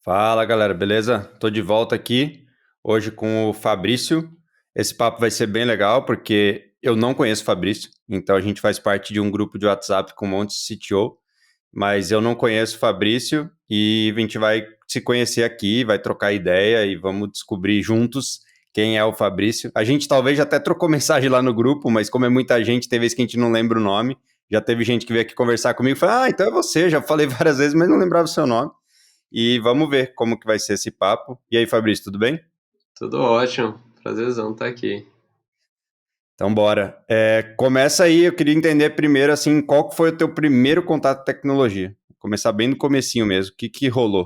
Fala galera, beleza? Tô de volta aqui hoje com o Fabrício. Esse papo vai ser bem legal porque eu não conheço o Fabrício, então a gente faz parte de um grupo de WhatsApp com um monte de CTO, mas eu não conheço o Fabrício e a gente vai se conhecer aqui, vai trocar ideia e vamos descobrir juntos quem é o Fabrício. A gente talvez já até trocou mensagem lá no grupo, mas como é muita gente, tem vezes que a gente não lembra o nome. Já teve gente que veio aqui conversar comigo e falou: Ah, então é você, já falei várias vezes, mas não lembrava o seu nome. E vamos ver como que vai ser esse papo. E aí, Fabrício, tudo bem? Tudo ótimo, prazerzão estar aqui. Então, bora. Começa aí, eu queria entender primeiro, assim, qual que foi o teu primeiro contato com tecnologia? Começar bem no comecinho mesmo, o que que rolou?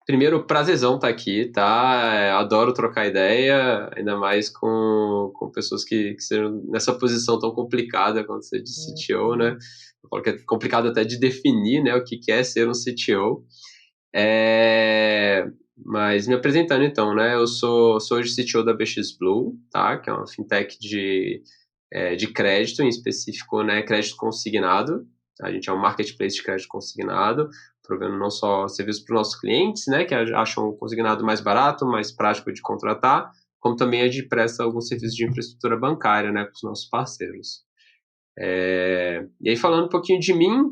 Primeiro, prazerzão estar aqui, tá? Adoro trocar ideia, ainda mais com pessoas que sejam nessa posição tão complicada quando você é de CTO, né? Eu falo que é complicado até de definir, né, o que é ser um CTO. Mas me apresentando então, né? Eu sou hoje CTO da BX Blue, tá? Que é uma fintech de crédito, em específico, né? Crédito consignado. A gente é um marketplace de crédito consignado, provendo não só serviços para os nossos clientes, né? Que acham o consignado mais barato, mais prático de contratar, como também a gente presta alguns serviços de infraestrutura bancária, né? Para os nossos parceiros. E aí, falando um pouquinho de mim,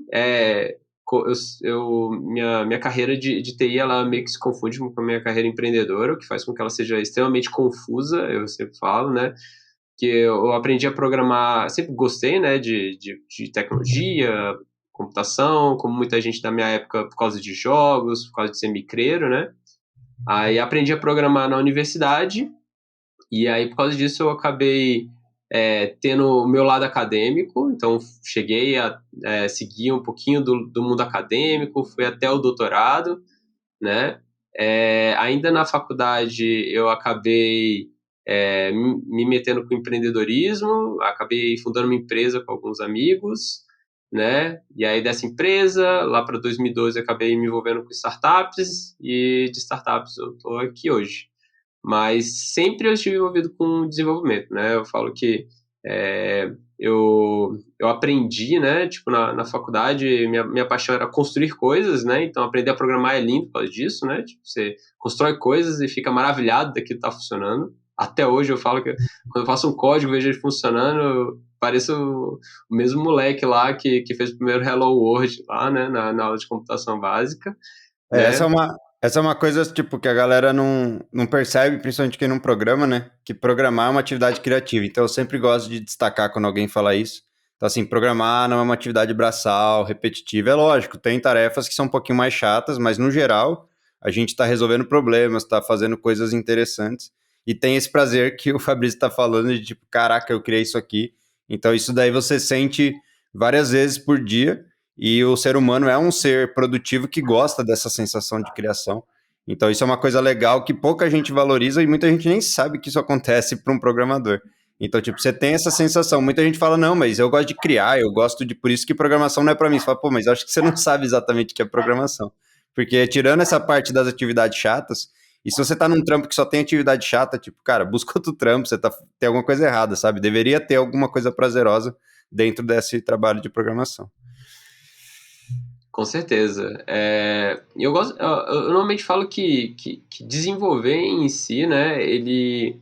minha carreira de TI, ela meio que se confunde com a minha carreira empreendedora, o que faz com que ela seja extremamente confusa, eu sempre falo, né? Que eu aprendi a programar, sempre gostei, né, de tecnologia, computação, como muita gente da minha época, por causa de jogos, por causa de ser micreiro, né? Aí aprendi a programar na universidade, e aí por causa disso eu acabei tendo o meu lado acadêmico, então cheguei a seguir um pouquinho do mundo acadêmico, fui até o doutorado, né? Ainda na faculdade eu acabei me metendo com empreendedorismo, acabei fundando uma empresa com alguns amigos, né? E aí dessa empresa, lá para 2012, eu acabei me envolvendo com startups e de startups eu estou aqui hoje. Mas sempre eu estive envolvido com desenvolvimento, né? Eu falo que é, eu aprendi, né? Tipo, na faculdade, minha paixão era construir coisas, né? Então, aprender a programar é lindo por causa disso, né? Tipo, você constrói coisas e fica maravilhado daquilo que está funcionando. Até hoje eu falo que quando eu faço um código, vejo ele funcionando, eu pareço o mesmo moleque lá que fez o primeiro Hello World lá, né? Na aula de computação básica, É, essa é né? uma, essa é uma coisa, tipo, que a galera não percebe, principalmente quem não programa, né? Que programar é uma atividade criativa. Então, eu sempre gosto de destacar quando alguém fala isso. Então, assim, programar não é uma atividade braçal, repetitiva. É lógico, tem tarefas que são um pouquinho mais chatas, mas, no geral, a gente está resolvendo problemas, está fazendo coisas interessantes. E tem esse prazer que o Fabrício está falando de, tipo, caraca, eu criei isso aqui. Então, isso daí você sente várias vezes por dia. E o ser humano é um ser produtivo que gosta dessa sensação de criação. Então, isso é uma coisa legal que pouca gente valoriza e muita gente nem sabe que isso acontece para um programador. Então, tipo, você tem essa sensação. Muita gente fala, não, mas eu gosto de criar, eu gosto de. Por isso que programação não é para mim. Você fala, pô, mas eu acho que você não sabe exatamente o que é programação. Porque tirando essa parte das atividades chatas, e se você tá num trampo que só tem atividade chata, tipo, cara, busca outro trampo, tem alguma coisa errada, sabe? Deveria ter alguma coisa prazerosa dentro desse trabalho de programação. Com certeza. Eu gosto, eu normalmente falo que desenvolver em si, né, ele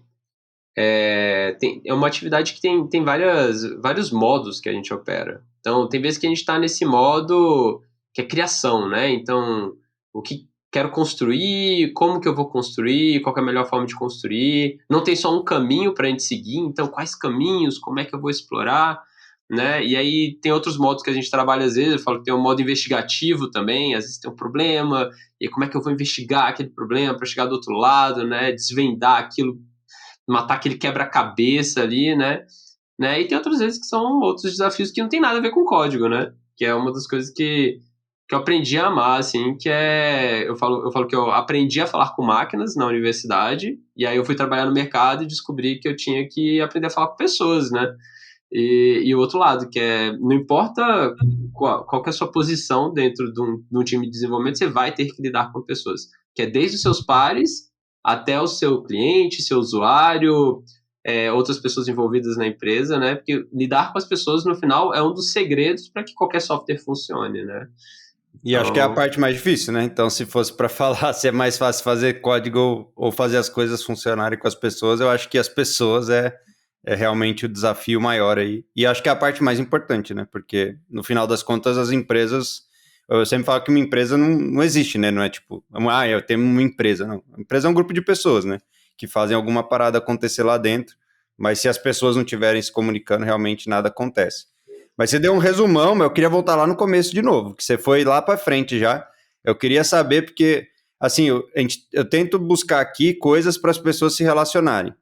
é uma atividade que tem vários modos que a gente opera. Então, tem vezes que a gente está nesse modo que é criação, né? Então, o que quero construir, como que eu vou construir, qual que é a melhor forma de construir. Não tem só um caminho para a gente seguir, então quais caminhos, como é que eu vou explorar, né? E aí tem outros modos que a gente trabalha às vezes, eu falo que tem um modo investigativo também, às vezes tem um problema, e como é que eu vou investigar aquele problema para chegar do outro lado, né? Desvendar aquilo, matar aquele quebra-cabeça ali, né? E tem outras vezes que são outros desafios que não tem nada a ver com código, né? Que é uma das coisas que eu aprendi a amar, assim, que é... Eu falo que eu aprendi a falar com máquinas na universidade, e aí eu fui trabalhar no mercado e descobri que eu tinha que aprender a falar com pessoas, né? E o outro lado, que é, não importa qual que é a sua posição dentro de um time de desenvolvimento, você vai ter que lidar com pessoas. Que é desde os seus pares até o seu cliente, seu usuário, outras pessoas envolvidas na empresa, né? Porque lidar com as pessoas, no final, é um dos segredos para que qualquer software funcione, né? E acho que é a Então, parte mais difícil, né? Então, se fosse para falar se é mais fácil fazer código ou fazer as coisas funcionarem com as pessoas, eu acho que as pessoas é realmente o desafio maior aí. E acho que é a parte mais importante, né? Porque, no final das contas, as empresas. Eu sempre falo que uma empresa não existe, né? Não é tipo, eu tenho uma empresa. Não. A empresa é um grupo de pessoas, né? Que fazem alguma parada acontecer lá dentro. Mas se as pessoas não estiverem se comunicando, realmente nada acontece. Mas você deu um resumão, mas eu queria voltar lá no começo de novo, que você foi lá para frente já. Eu queria saber, porque, assim, eu tento buscar aqui coisas para as pessoas se relacionarem.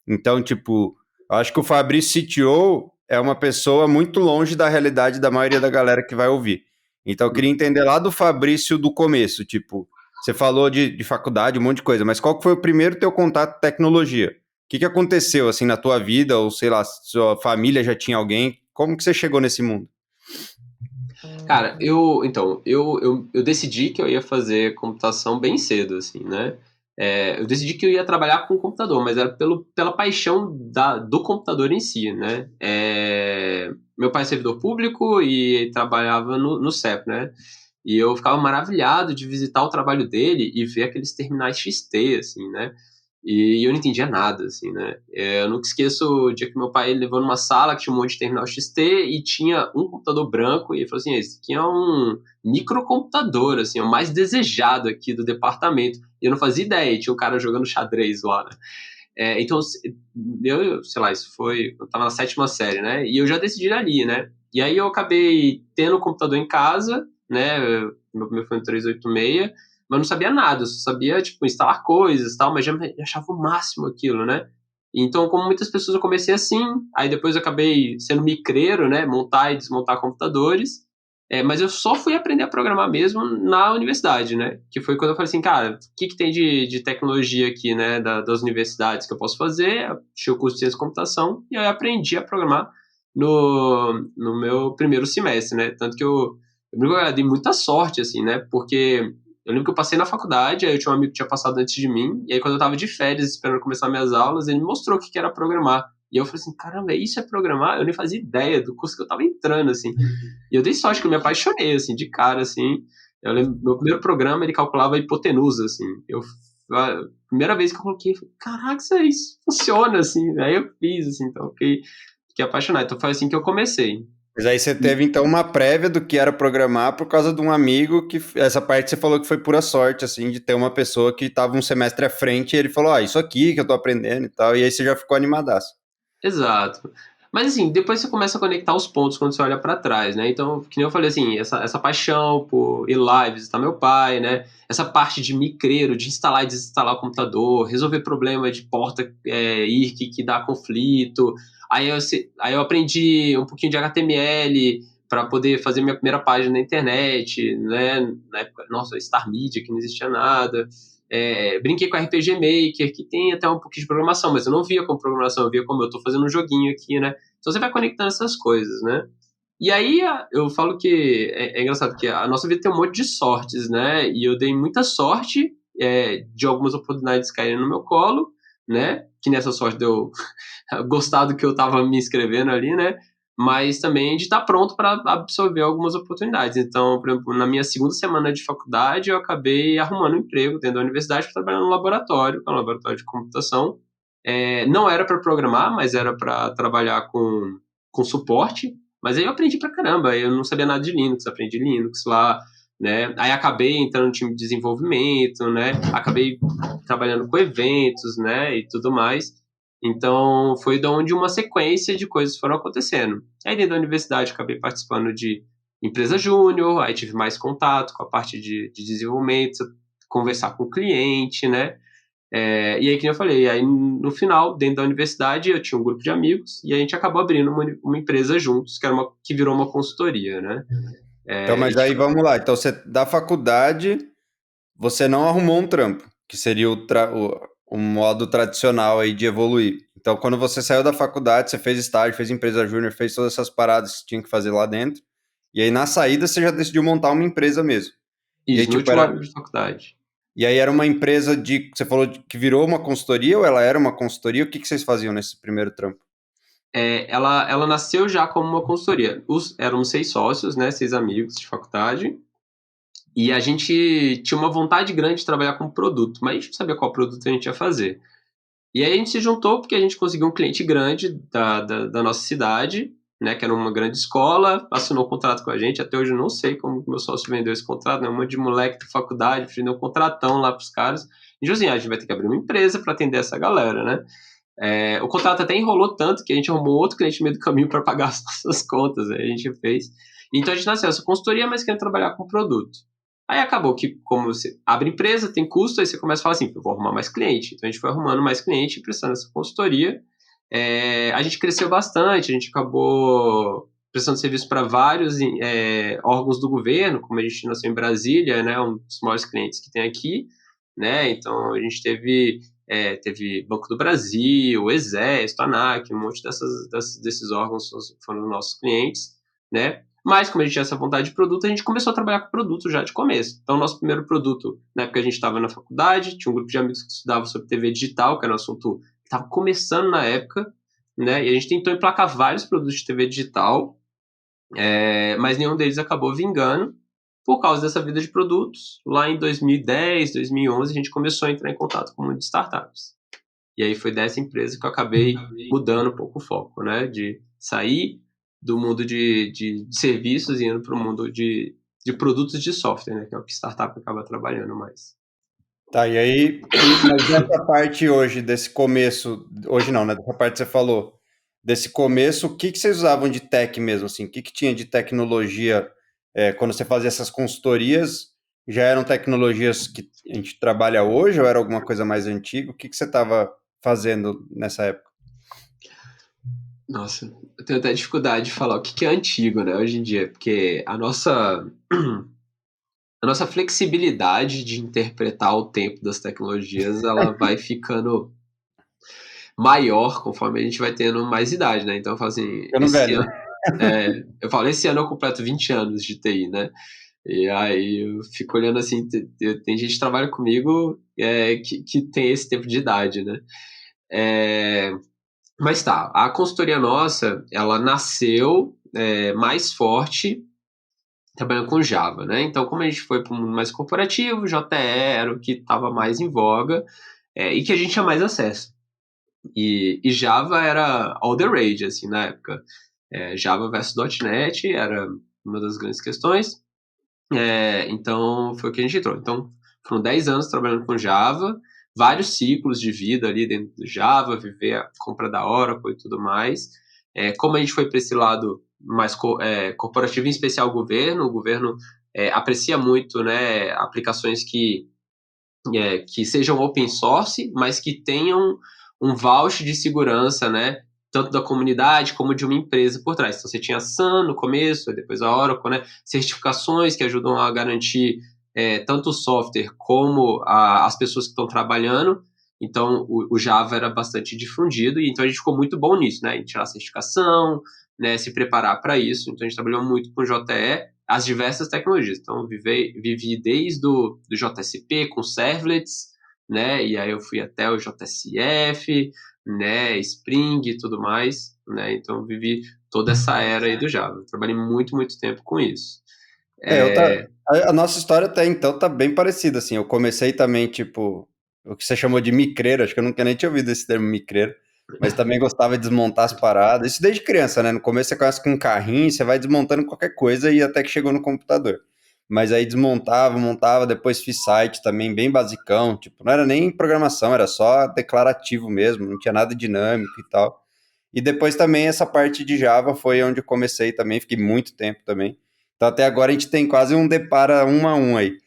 Então, tipo, eu acho que o Fabrício CTO é uma pessoa muito longe da realidade da maioria da galera que vai ouvir. Então, eu queria entender lá do Fabrício do começo, tipo, você falou de faculdade, um monte de coisa, mas qual que foi o primeiro teu contato com tecnologia? O que aconteceu, assim, na tua vida, ou sei lá, sua família já tinha alguém? Como que você chegou nesse mundo? cara, eu decidi que eu ia fazer computação bem cedo, assim, né? Eu decidi que eu ia trabalhar com computador, mas era pela paixão do computador em si, né? Meu pai é servidor público e trabalhava no CEP, né? E eu ficava maravilhado de visitar o trabalho dele e ver aqueles terminais XT, assim, né? E eu não entendia nada, assim, né? Eu nunca esqueço o dia que meu pai levou numa sala que tinha um monte de terminal XT e tinha um computador branco e ele falou assim, esse aqui é um microcomputador, assim, é o mais desejado aqui do departamento. E eu não fazia ideia, e tinha um cara jogando xadrez lá, né? Então, sei lá, isso foi, eu tava na sétima série, né? E eu já decidi ir ali, né? E aí eu acabei tendo o computador em casa, né? Meu foi um 386, mas não sabia nada, eu só sabia, tipo, instalar coisas e tal, mas já achava o máximo aquilo, né? Então, como muitas pessoas, eu comecei assim, aí depois eu acabei sendo micreiro, né? Montar e desmontar computadores. Mas eu só fui aprender a programar mesmo na universidade, né? Que foi quando eu falei assim, cara, o que tem de tecnologia aqui, né, das universidades que eu posso fazer? Achei o curso de ciência da computação e aí eu aprendi a programar no meu primeiro semestre, né? Tanto que eu dei muita sorte, assim, né? Porque eu lembro que eu passei na faculdade, aí eu tinha um amigo que tinha passado antes de mim, e aí quando eu tava de férias esperando começar minhas aulas, ele me mostrou o que era programar. E eu falei assim, caramba, isso é programar? Eu nem fazia ideia do curso que eu tava entrando, assim. E eu dei sorte que eu me apaixonei, assim, de cara, assim. Eu lembro, meu primeiro programa, ele calculava a hipotenusa, assim. A primeira vez que eu coloquei, eu falei, caraca, isso funciona, assim. Aí eu fiz, assim, então fiquei apaixonado. Então foi assim que eu comecei. Mas aí você teve então uma prévia do que era programar por causa de um amigo que essa parte você falou que foi pura sorte, assim, de ter uma pessoa que estava um semestre à frente e ele falou, isso aqui que eu tô aprendendo e tal, e aí você já ficou animadaço. Exato. Mas assim, depois você começa a conectar os pontos quando você olha para trás, né? Então, que nem eu falei assim, essa paixão por ir lá e visitar meu pai, né? Essa parte de micreiro, de instalar e desinstalar o computador, resolver problema de porta IRC que dá conflito. Aí eu aprendi um pouquinho de HTML para poder fazer minha primeira página na internet, né? Na época, nossa, Star Media, que não existia nada. Brinquei com RPG Maker, que tem até um pouquinho de programação, mas eu não via como programação, eu via como eu estou fazendo um joguinho aqui, né? Então você vai conectando essas coisas, né? E aí eu falo que é engraçado que a nossa vida tem um monte de sortes, né? E eu dei muita sorte de algumas oportunidades caírem no meu colo, né? Que nessa sorte deu gostar do que eu estava me inscrevendo ali, né? Mas também de estar pronto para absorver algumas oportunidades. Então, por exemplo, na minha segunda semana de faculdade, eu acabei arrumando um emprego dentro da universidade para trabalhar no laboratório, que é um laboratório de computação. Não era para programar, mas era para trabalhar com suporte. Mas aí eu aprendi pra caramba. Eu não sabia nada de Linux, aprendi Linux lá, né? Aí acabei entrando no time de desenvolvimento, né? Acabei trabalhando com eventos, né? E tudo mais. Então, foi de onde uma sequência de coisas foram acontecendo. Aí, dentro da universidade, acabei participando de empresa júnior, aí tive mais contato com a parte de desenvolvimento, conversar com o cliente, né? E aí, que nem eu falei, aí no final, dentro da universidade, eu tinha um grupo de amigos e a gente acabou abrindo uma empresa juntos, que virou uma consultoria, né? Então, E mas aí vamos lá. Então, você da faculdade, você não arrumou um trampo, que seria o modo tradicional aí de evoluir. Então, quando você saiu da faculdade, você fez estágio, fez empresa júnior, fez todas essas paradas que tinha que fazer lá dentro. E aí, na saída, você já decidiu montar uma empresa mesmo. E aí, isso, no tipo, último ano de faculdade. e aí era uma empresa você falou que virou uma consultoria ou ela era uma consultoria? O que vocês faziam nesse primeiro trampo? Ela nasceu já como uma consultoria. Éramos 6 sócios, né? 6 amigos de faculdade. E a gente tinha uma vontade grande de trabalhar com produto, mas a gente não sabia qual produto a gente ia fazer. E aí a gente se juntou porque a gente conseguiu um cliente grande da nossa cidade, né, que era uma grande escola, assinou um contrato com a gente. Até hoje eu não sei como que meu sócio vendeu esse contrato, né, um monte de moleque da faculdade, vendeu um contratão lá pros caras. E assim, a gente vai ter que abrir uma empresa para atender essa galera, né? O contrato até enrolou tanto que a gente arrumou outro cliente no meio do caminho para pagar as nossas contas, aí a gente fez. Então a gente nasceu essa consultoria, mas querendo trabalhar com produto. Aí acabou que, como você abre empresa, tem custo, aí você começa a falar assim, eu vou arrumar mais cliente. Então a gente foi arrumando mais cliente, prestando essa consultoria. A gente cresceu bastante, a gente acabou prestando serviço para vários órgãos do governo, como a gente nasceu em Brasília, né, um dos maiores clientes que tem aqui, né, então a gente teve Banco do Brasil, Exército, ANAC, um monte desses órgãos foram nossos clientes, né, mas como a gente tinha essa vontade de produto, a gente começou a trabalhar com produto já de começo. Então, nosso primeiro produto, na época a gente estava na faculdade, tinha um grupo de amigos que estudava sobre TV digital, que era um assunto que estava começando na época, né? E a gente tentou emplacar vários produtos de TV digital, mas nenhum deles acabou vingando por causa dessa vida de produtos. Lá em 2010, 2011, a gente começou a entrar em contato com o mundo de startups. E aí foi dessa empresa que eu acabei mudando um pouco o foco, né? De sair do mundo de serviços e indo para o mundo de produtos de software, né? Que é o que startup acaba trabalhando mais. Tá, e aí, mas dessa parte hoje, desse começo, hoje não, né? Dessa parte que você falou, desse começo, o que que vocês usavam de tech mesmo, assim? O que que tinha de tecnologia, quando você fazia essas consultorias, já eram tecnologias que a gente trabalha hoje ou era alguma coisa mais antiga? O que que você estava fazendo nessa época? Nossa, eu tenho até dificuldade de falar o que é antigo, né, hoje em dia, porque a nossa flexibilidade de interpretar o tempo das tecnologias, ela vai ficando maior conforme a gente vai tendo mais idade, né? Então eu falo assim, Ficando velho, né? esse ano eu completo 20 anos de TI, né? E aí eu fico olhando assim, tem gente que trabalha comigo que tem esse tempo de idade, né? É, mas tá, a consultoria nossa, ela nasceu mais forte trabalhando com Java, né? Então, como a gente foi para um mundo mais corporativo, JE era o que estava mais em voga e que a gente tinha mais acesso. E Java era all the rage, assim, na época. Java versus .NET era uma das grandes questões. Então, foi o que a gente entrou. Então, foram 10 anos trabalhando com Java, vários ciclos de vida ali dentro do Java, viver a compra da Oracle e tudo mais. Como a gente foi para esse lado mais corporativo, em especial o governo aprecia muito, né, aplicações que sejam open source, mas que tenham um voucher de segurança, né? Tanto da comunidade como de uma empresa por trás. Então você tinha a Sun no começo, depois a Oracle, né? Certificações que ajudam a garantir tanto o software como as pessoas que estão trabalhando. Então o Java era bastante difundido e então a gente ficou muito bom nisso, né? Em tirar a certificação, né? Se preparar para isso. Então a gente trabalhou muito com JE, as diversas tecnologias. Então, vivi desde do JSP com servlets, né? E aí eu fui até o JSF, né? Spring e tudo mais, né? Então, vivi toda essa era aí do Java. Trabalhei muito, muito tempo com isso. A nossa história até então tá bem parecida, assim. Eu comecei também, tipo, o que você chamou de micreiro, acho que eu nunca nem tinha ouvido esse termo micreiro, mas também gostava de desmontar as paradas. Isso desde criança, né? No começo você começa com um carrinho, você vai desmontando qualquer coisa e até que chegou no computador. Mas aí desmontava, montava, depois fiz site também, bem basicão, tipo, não era nem programação, era só declarativo mesmo, não tinha nada dinâmico e tal. E depois também essa parte de Java foi onde eu comecei também, fiquei muito tempo também. Então até agora a gente tem quase um depara um a um aí.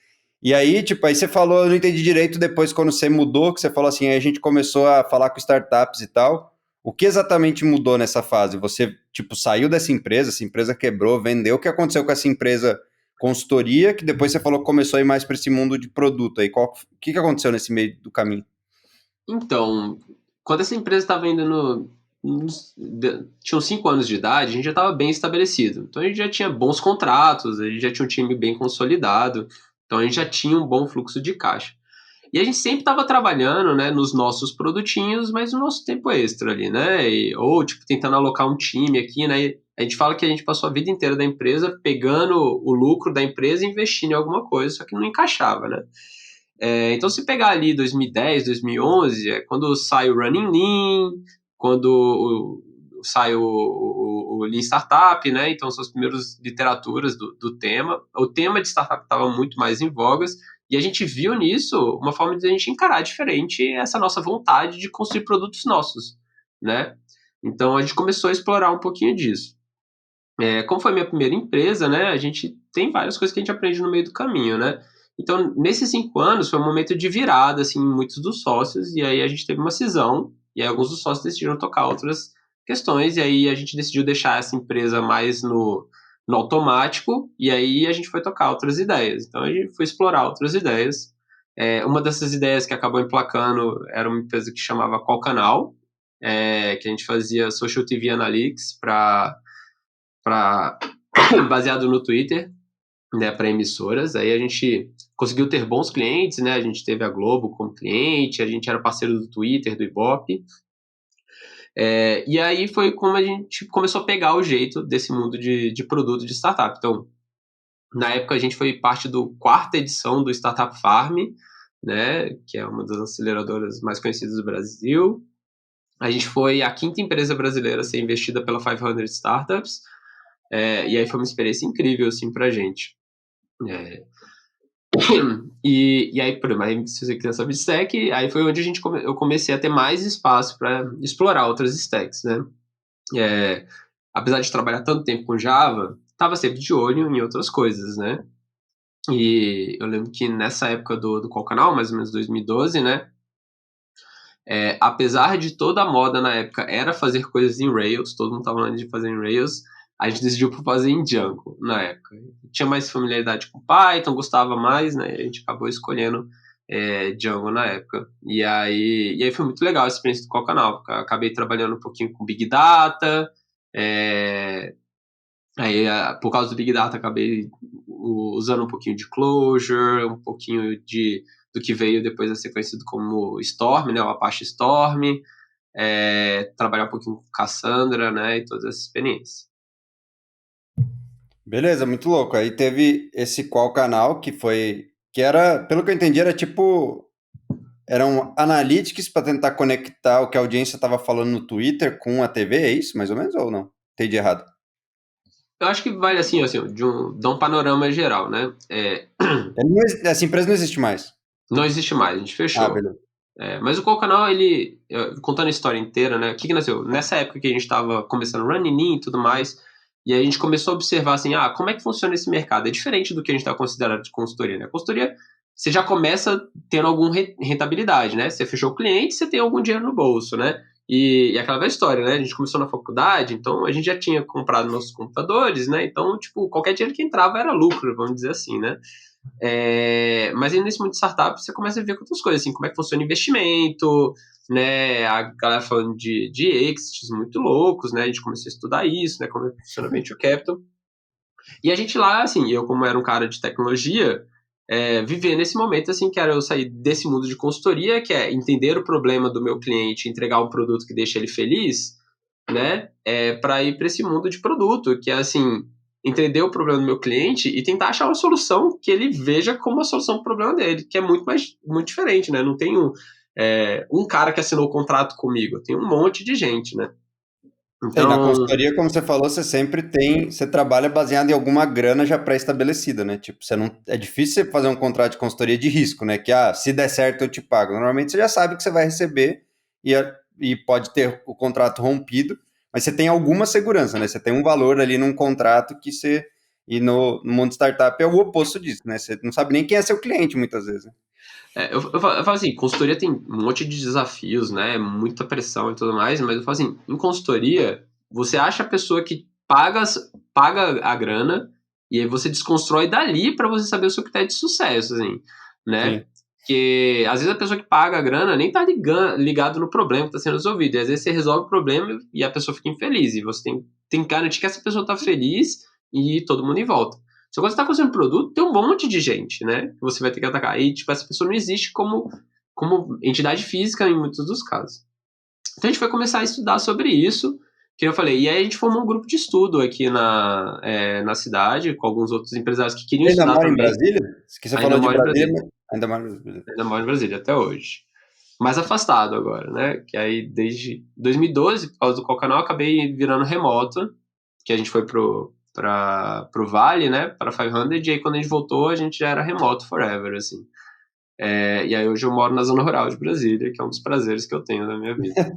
E aí, tipo, aí você falou, eu não entendi direito depois quando você mudou, que você falou assim, aí a gente começou a falar com startups e tal. O que exatamente mudou nessa fase? Você, tipo, saiu dessa empresa, essa empresa quebrou, vendeu. O que aconteceu com essa empresa consultoria, que depois você falou que começou a ir mais para esse mundo de produto aí? O que aconteceu nesse meio do caminho? Então, quando essa empresa estava indo tinham 5 anos de idade, a gente já estava bem estabelecido. Então a gente já tinha bons contratos, a gente já tinha um time bem consolidado, então a gente já tinha um bom fluxo de caixa. E a gente sempre estava trabalhando, né, nos nossos produtinhos, mas no nosso tempo extra ali, né? Ou, tipo, tentando alocar um time aqui, né? a gente fala que a gente passou a vida inteira da empresa pegando o lucro da empresa e investindo em alguma coisa, só que não encaixava, né? Então, se pegar ali 2010, 2011, é quando sai o Running Lean, quando sai o Lean Startup, né? Então, são as primeiras literaturas do tema. O tema de startup estava muito mais em vogas, e a gente viu nisso uma forma de a gente encarar diferente essa nossa vontade de construir produtos nossos, né? Então, a gente começou a explorar um pouquinho disso. Como foi minha primeira empresa, né? A gente tem várias coisas que a gente aprende no meio do caminho, né? Então, nesses 5 anos, foi um momento de virada, assim, em muitos dos sócios, e aí a gente teve uma cisão, e aí alguns dos sócios decidiram tocar outras questões, e aí a gente decidiu deixar essa empresa mais no automático, e aí a gente foi tocar outras ideias. Então, a gente foi explorar outras ideias. Uma dessas ideias que acabou emplacando era uma empresa que chamava Qual Canal, que a gente fazia Social TV Analytics baseado no Twitter, né, para emissoras. Aí a gente conseguiu ter bons clientes, né? A gente teve a Globo como cliente, a gente era parceiro do Twitter, do Ibope. E aí foi como a gente começou a pegar o jeito desse mundo de produto de startup. Então, na época a gente foi parte do 4ª edição do Startup Farm, né, que é uma das aceleradoras mais conhecidas do Brasil. A gente foi a 5ª empresa brasileira a ser investida pela 500 Startups. E aí foi uma experiência incrível, assim, pra gente. E aí, por exemplo, se você quiser saber de stack, aí foi onde eu comecei a ter mais espaço para explorar outras stacks, né? Apesar de trabalhar tanto tempo com Java, estava sempre de olho em outras coisas, né? E eu lembro que nessa época do Qual Canal, mais ou menos 2012, né? Apesar de toda a moda na época era fazer coisas em Rails, todo mundo estava falando de fazer em Rails, a gente decidiu por fazer em Django na época. Tinha mais familiaridade com Python, gostava mais, né? A gente acabou escolhendo Django na época. E aí foi muito legal a experiência do Qual Canal. Acabei trabalhando um pouquinho com Big Data. Aí, por causa do Big Data, acabei usando um pouquinho de Clojure, um pouquinho do que veio depois a ser conhecido como Storm, né? O Apache Storm. Trabalhar um pouquinho com Cassandra, né? E todas essas experiências. Beleza, muito louco. Aí teve esse Qual Canal, que era, pelo que eu entendi, era tipo, eram analytics para tentar conectar o que a audiência estava falando no Twitter com a TV, é isso, mais ou menos, ou não? Entendi errado. Eu acho que vale assim, dar um panorama geral, né? Essa empresa não existe mais. Não existe mais, a gente Ah, fechou. beleza. Mas o Qual Canal, contando a história inteira, né? O que nasceu? Nessa época que a gente estava começando Running Lean e tudo mais, e aí a gente começou a observar assim, como é que funciona esse mercado? É diferente do que a gente está considerando de consultoria, né? A consultoria, você já começa tendo alguma rentabilidade, né? Você fechou o cliente, você tem algum dinheiro no bolso, né? E aquela velha história, né? A gente começou na faculdade, então a gente já tinha comprado nossos computadores, né? Então, tipo, qualquer dinheiro que entrava era lucro, vamos dizer assim, né? Mas aí nesse mundo de startup você começa a ver outras coisas, assim, como é que funciona o investimento, né? A galera falando de exits muito loucos, né? A gente começou a estudar isso, né? Como é que funciona o venture capital. E a gente lá, assim, eu como era um cara de tecnologia, viver nesse momento, assim, que era eu sair desse mundo de consultoria, que é entender o problema do meu cliente, entregar um produto que deixa ele feliz, né? Para ir para esse mundo de produto, que é assim, entender o problema do meu cliente e tentar achar uma solução que ele veja como a solução para o problema dele, que é muito diferente, né? Não tem um cara que assinou o contrato comigo, tem um monte de gente, né? E na Então, consultoria, como você falou, você trabalha baseado em alguma grana já pré-estabelecida, né? Tipo, você não, é difícil você fazer um contrato de consultoria de risco, né? Que, se der certo eu te pago. Normalmente você já sabe que você vai receber e pode ter o contrato rompido, mas você tem alguma segurança, né? Você tem um valor ali num contrato e no mundo startup é o oposto disso, né? Você não sabe nem quem é seu cliente muitas vezes, né? eu falo assim, consultoria tem um monte de desafios, né? Muita pressão e tudo mais, mas eu falo assim, em consultoria, você acha a pessoa que paga a grana e aí você desconstrói dali para você saber o seu critério de sucesso, assim, né? Sim. Porque às vezes a pessoa que paga a grana nem tá ligado no problema que está sendo resolvido. E às vezes você resolve o problema e a pessoa fica infeliz. E você tem que garantir que essa pessoa tá feliz e todo mundo em volta. Só quando você está construindo produto, tem um monte de gente, né? Que você vai ter que atacar. E, tipo, essa pessoa não existe como entidade física em muitos dos casos. Então a gente foi começar a estudar sobre isso. que eu falei, e aí a gente formou um grupo de estudo aqui na cidade, com alguns outros empresários que queriam Você ainda estudar mora em também. Brasília? Que você Ainda falou de moro em Brasília, Brasília. mas ainda mora em Brasília. Ainda moro em Brasília até hoje. Mais afastado agora, né? Que aí desde 2012, por causa do qual canal, eu acabei virando remoto, que a gente foi pro Vale, né? Para 500, e aí quando a gente voltou, a gente já era remoto forever, assim. E aí hoje eu moro na zona rural de Brasília, que é um dos prazeres que eu tenho na minha vida.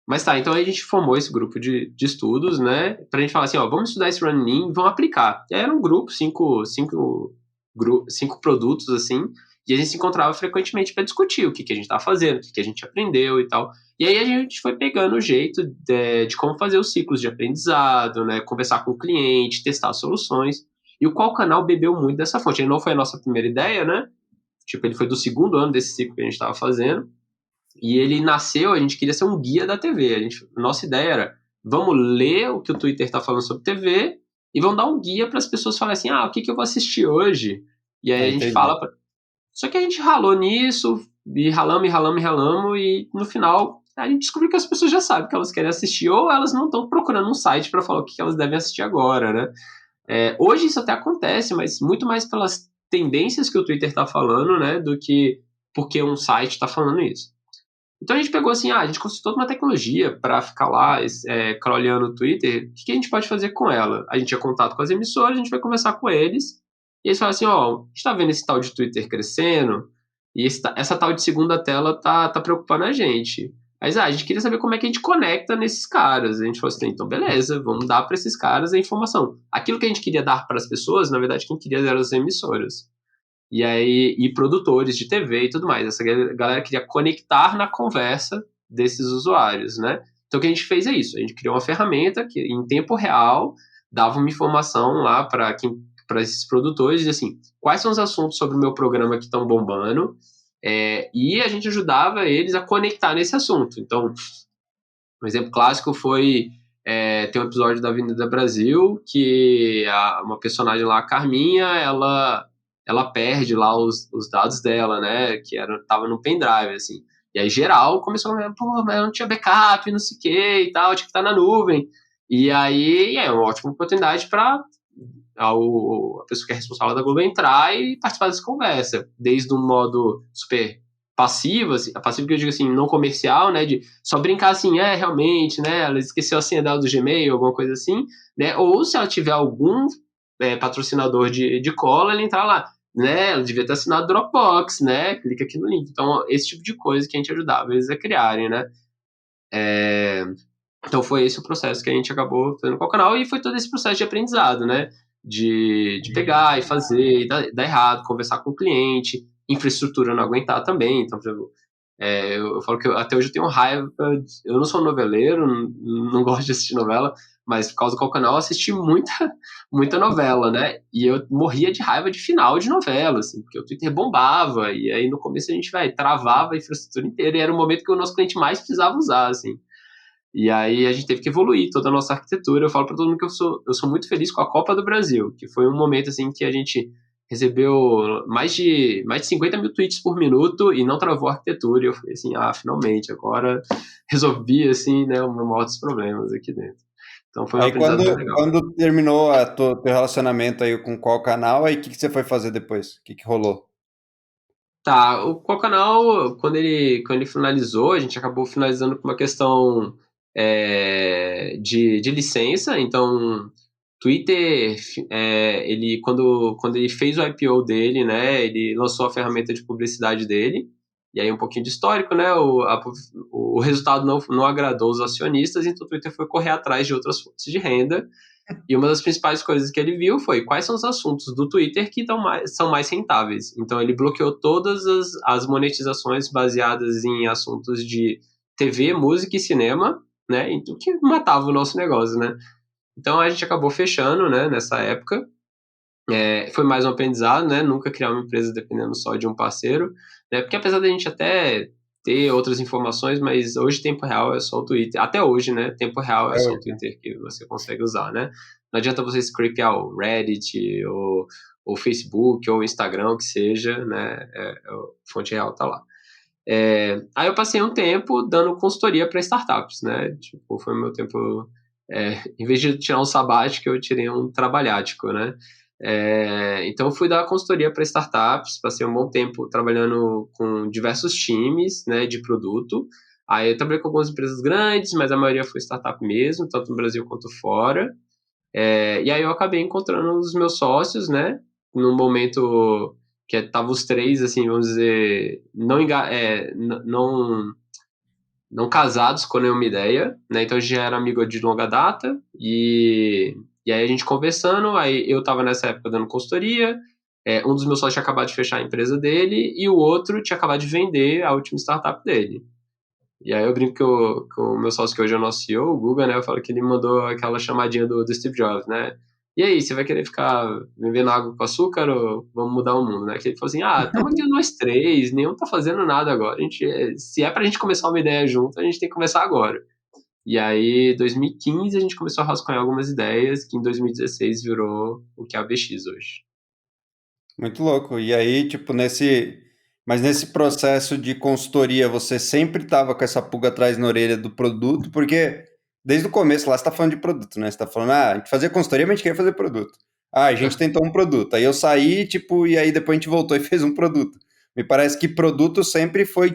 Mas tá, então aí a gente formou esse grupo de estudos, né? Pra gente falar assim, ó, vamos estudar esse running e vamos aplicar. E aí era um grupo, cinco produtos, assim, e a gente se encontrava frequentemente para discutir o que, que a gente estava fazendo, o que, que a gente aprendeu e tal. E aí a gente foi pegando o jeito de como fazer os ciclos de aprendizado, né? Conversar com o cliente, testar soluções. E o Qual Canal bebeu muito dessa fonte. Ele não foi a nossa primeira ideia, né? Tipo, ele foi do segundo ano desse ciclo que a gente estava fazendo. E ele nasceu, a gente queria ser um guia da TV. Nossa ideia era, vamos ler o que o Twitter está falando sobre TV e vamos dar um guia para as pessoas falarem assim, o que, que eu vou assistir hoje? E aí Ah, a gente entendi. fala... Só que a gente ralou nisso, e ralamos, e ralamos, e ralamos, e no final a gente descobriu que as pessoas já sabem o que elas querem assistir, ou elas não estão procurando um site para falar o que elas devem assistir agora, né? Hoje isso até acontece, mas muito mais pelas tendências que o Twitter está falando, né, do que porque um site está falando isso. Então a gente pegou assim, a gente construiu toda uma tecnologia para ficar lá crawleando o Twitter. O que, que a gente pode fazer com ela? A gente tinha contato com as emissoras, a gente vai conversar com eles. E eles falam assim, ó, a gente tá vendo esse tal de Twitter crescendo e essa tal de segunda tela tá preocupando a gente. Mas a gente queria saber como é que a gente conecta nesses caras. A gente falou assim, então beleza, vamos dar para esses caras a informação. Aquilo que a gente queria dar para as pessoas, na verdade, quem queria eram as emissoras. E aí, e produtores de TV e tudo mais. Essa galera queria conectar na conversa desses usuários, né? Então o que a gente fez é isso. A gente criou uma ferramenta que, em tempo real, dava uma informação lá para esses produtores, de assim, quais são os assuntos sobre o meu programa que estão bombando, e a gente ajudava eles a conectar nesse assunto. Então, um exemplo clássico foi tem um episódio da Avenida Brasil que uma personagem lá, a Carminha, ela perde lá os dados dela, né? Que tava no pendrive, assim. E aí geral começou a pô, mas eu não tinha backup, não sei o que e tal, tinha que estar na nuvem. E aí é uma ótima oportunidade para a pessoa que é responsável da Globo entrar e participar dessa conversa, desde um modo super passivo, assim, passivo que eu digo assim, não comercial, né, de só brincar assim, realmente, né, ela esqueceu a senha dela do Gmail, alguma coisa assim, né, ou se ela tiver algum patrocinador de cola, ela entrar lá, né, ela devia ter assinado Dropbox, né, clica aqui no link. Então, esse tipo de coisa que a gente ajudava eles a criarem, né. Então foi esse o processo que a gente acabou fazendo com o canal, e foi todo esse processo de aprendizado, né? De pegar e fazer, e dar errado, conversar com o cliente, infraestrutura não aguentar também. Então, por exemplo, eu falo que até hoje eu tenho raiva, eu não sou noveleiro, não gosto de assistir novela, mas por causa do qual canal eu assisti muita, muita novela, né? E eu morria de raiva de final de novela, assim, porque o Twitter bombava, e aí no começo a gente, travava a infraestrutura inteira, e era o momento que o nosso cliente mais precisava usar, assim. E aí a gente teve que evoluir toda a nossa arquitetura. Eu falo para todo mundo que eu sou muito feliz com a Copa do Brasil, que foi um momento assim que a gente recebeu mais de 50 mil tweets por minuto e não travou a arquitetura. E eu falei assim, finalmente, agora resolvi assim, né, o meu maior dos problemas aqui dentro. Então foi um Aí aprendizado bem legal. quando terminou teu relacionamento aí com qual canal, aí o que, que você foi fazer depois? O que, que rolou? Tá, o canal, quando ele finalizou, a gente acabou finalizando por uma questão de licença. Então, Twitter, quando ele fez o IPO dele, né, ele lançou a ferramenta de publicidade dele, e aí um pouquinho de histórico, né, o resultado não agradou os acionistas, então o Twitter foi correr atrás de outras fontes de renda, e uma das principais coisas que ele viu foi quais são os assuntos do Twitter que são mais rentáveis. Então ele bloqueou todas as monetizações baseadas em assuntos de TV, música e cinema, né? Então, que matava o nosso negócio, né? Então a gente acabou fechando, né, nessa época. Foi mais um aprendizado, né? Nunca criar uma empresa dependendo só de um parceiro, né? Porque apesar da gente até ter outras informações, mas hoje tempo real é só o Twitter. Até hoje, né? Tempo real é É, só o Twitter que você consegue usar, né? Não adianta você scrapear o Reddit ou Facebook ou o Instagram, o que seja, né? A fonte real tá lá. Aí eu passei um tempo dando consultoria para startups, né? Tipo, foi o meu tempo. Em vez de tirar um sabático, eu tirei um trabalhático, né? Então eu fui dar consultoria para startups, passei um bom tempo trabalhando com diversos times, né, de produto. Aí eu trabalhei com algumas empresas grandes, mas a maioria foi startup mesmo, tanto no Brasil quanto fora. E aí eu acabei encontrando os meus sócios, né? Num momento que tava os três, assim, vamos dizer, não casados com nenhuma ideia, né? Então a gente já era amigo de longa data e aí a gente conversando, aí eu tava nessa época dando consultoria, um dos meus sócios tinha acabado de fechar a empresa dele e o outro tinha acabado de vender a última startup dele. E aí eu brinco que o meu sócio que hoje é o nosso CEO, o Guga, né? Eu falo que ele mandou aquela chamadinha do Steve Jobs, né? E aí, você vai querer ficar bebendo água com açúcar ou vamos mudar o mundo, né? Que ele falou assim, estamos aqui nós três, nenhum tá fazendo nada agora. Se é pra gente começar uma ideia junto, a gente tem que começar agora. E aí, 2015, a gente começou a rascunhar algumas ideias, que em 2016 virou o que é a BX hoje. Muito louco. E aí, tipo, mas nesse processo de consultoria, você sempre tava com essa pulga atrás na orelha do produto, porque desde o começo lá você tá falando de produto, né? Você tá falando, a gente fazia consultoria, mas a gente queria fazer produto. A gente tentou um produto. Aí eu saí, tipo, e aí depois a gente voltou e fez um produto. Me parece que produto sempre foi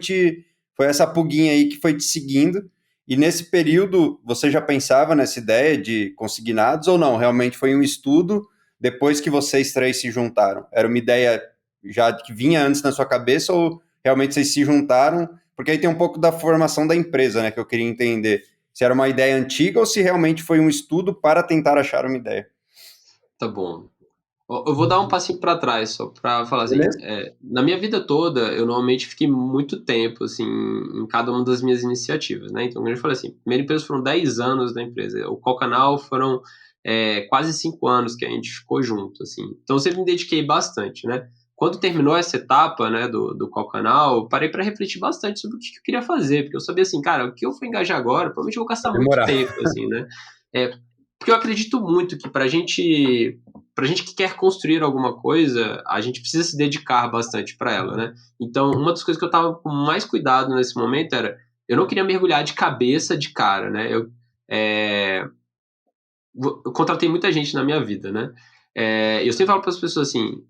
essa pulguinha aí que foi te seguindo. E nesse período, você já pensava nessa ideia de consignados ou não? Realmente foi um estudo depois que vocês três se juntaram? Era uma ideia já que vinha antes na sua cabeça ou realmente vocês se juntaram? Porque aí tem um pouco da formação da empresa, né, que eu queria entender. Se era uma ideia antiga ou se realmente foi um estudo para tentar achar uma ideia. Tá bom. Eu vou dar um passinho para trás, só para falar assim, Beleza? na minha vida toda, eu normalmente fiquei muito tempo, assim, em cada uma das minhas iniciativas, né? Então, como eu falei assim, a primeira empresa foram 10 anos da empresa, o Qual Canal foram quase 5 anos que a gente ficou junto, assim. Então, eu sempre me dediquei bastante, né? Quando terminou essa etapa, né, do Qual Canal, eu parei para refletir bastante sobre o que eu queria fazer, porque eu sabia assim, cara, o que eu for engajar agora, provavelmente eu vou gastar Vai muito demorar. tempo, assim, né? É, porque eu acredito muito que pra gente que quer construir alguma coisa, a gente precisa se dedicar bastante para ela, né? Então, uma das coisas que eu tava com mais cuidado nesse momento era, eu não queria mergulhar de cabeça de cara, né? É, eu contratei muita gente na minha vida, né? Eu sempre falo para as pessoas assim,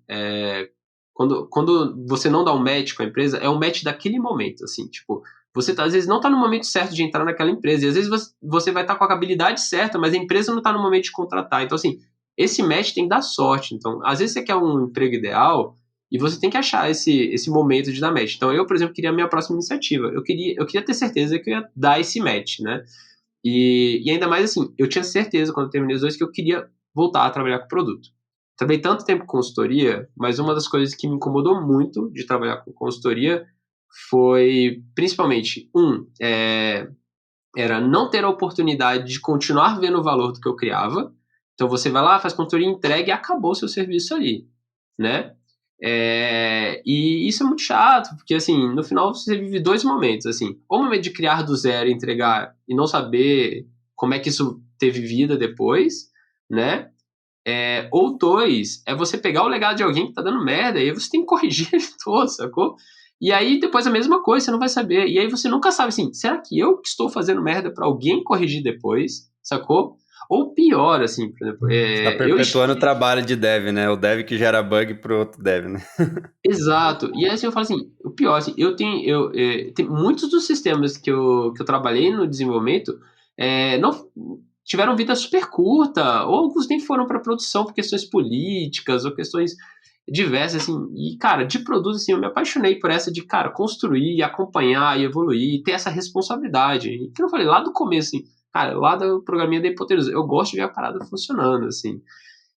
quando você não dá um match com a empresa, é um match daquele momento, assim, tipo, você às vezes não está no momento certo de entrar naquela empresa, e às vezes você vai estar com a habilidade certa, mas a empresa não está no momento de contratar. Então, assim, esse match tem que dar sorte. Então, às vezes você quer um emprego ideal e você tem que achar esse momento de dar match. Então, eu, por exemplo, queria a minha próxima iniciativa. Eu queria ter certeza que eu ia dar esse match, né? E ainda mais assim, eu tinha certeza quando eu terminei os dois que eu queria voltar a trabalhar com produto. Trabalhei tanto tempo com consultoria, mas uma das coisas que me incomodou muito de trabalhar com consultoria foi, principalmente, era não ter a oportunidade de continuar vendo o valor do que eu criava. Então você vai lá, faz consultoria, entrega e acabou o seu serviço ali, né? E isso é muito chato, porque assim, no final você vive dois momentos, assim, ou o momento de criar do zero, entregar e não saber como é que isso teve vida depois, né? Ou dois, é você pegar o legado de alguém que tá dando merda e aí você tem que corrigir ele todo, sacou? E aí depois a mesma coisa, você não vai saber. E aí você nunca sabe assim, será que eu que estou fazendo merda para alguém corrigir depois, sacou? Ou pior, assim, por exemplo, Está perpetuando o trabalho de dev, né? O dev que gera bug pro outro dev, né? exato. E aí assim, eu falo assim, o pior, assim, tem muitos dos sistemas que eu trabalhei no desenvolvimento não tiveram vida super curta, ou alguns nem foram para produção por questões políticas ou questões diversas, assim. E, cara, de produto, assim, eu me apaixonei por essa de, cara, construir, acompanhar e evoluir, e ter essa responsabilidade. E que eu falei lá do começo, assim, cara, lá do programinha da hipotenusa, eu gosto de ver a parada funcionando, assim.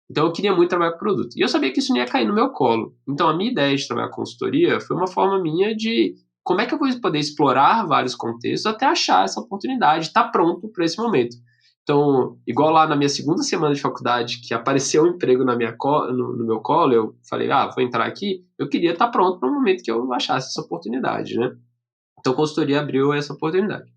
Então eu queria muito trabalhar com produto. E eu sabia que isso não ia cair no meu colo. Então a minha ideia de trabalhar com consultoria foi uma forma minha de como é que eu vou poder explorar vários contextos até achar essa oportunidade, estar pronto para esse momento. Então, igual lá na minha segunda semana de faculdade, que apareceu um emprego no meu colo, eu falei, vou entrar aqui, eu queria estar pronto para o momento que eu achasse essa oportunidade, né? Então, a consultoria abriu essa oportunidade.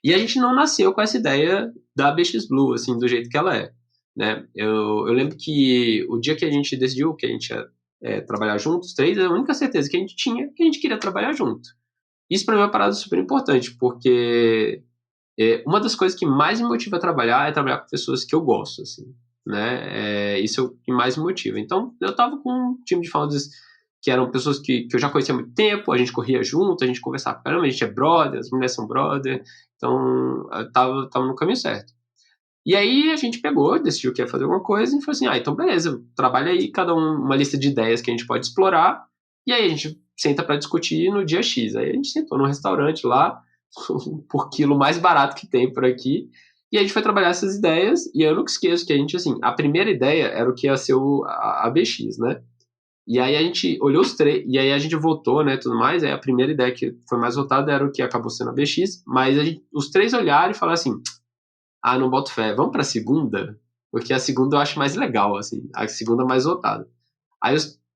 E a gente não nasceu com essa ideia da BX Blue, assim, do jeito que ela é, né? Eu lembro que o dia que a gente decidiu que a gente ia trabalhar juntos, três, a única certeza que a gente tinha é que a gente queria trabalhar junto. Isso para mim é uma parada super importante, porque uma das coisas que mais me motiva a trabalhar é trabalhar com pessoas que eu gosto, assim, né? Isso é o que mais me motiva. Então, eu tava com um time de founders que eram pessoas que eu já conhecia há muito tempo, a gente corria junto, a gente conversava, caramba, a gente é brother, as mulheres são brother, então eu tava no caminho certo. E aí a gente pegou, decidiu que ia fazer alguma coisa e falou assim, então beleza, trabalha aí cada uma lista de ideias que a gente pode explorar, e aí a gente senta para discutir no dia X. Aí a gente sentou num restaurante lá, por quilo mais barato que tem por aqui, e a gente foi trabalhar essas ideias, e eu nunca esqueço que a gente, assim, a primeira ideia era o que ia ser a BX, né? E aí a gente olhou os três, e aí a gente votou, né, tudo mais, aí a primeira ideia que foi mais votada era o que acabou sendo a BX, mas os três olharam e falaram assim, não boto fé, vamos pra segunda? Porque a segunda eu acho mais legal, assim, a segunda é mais votada.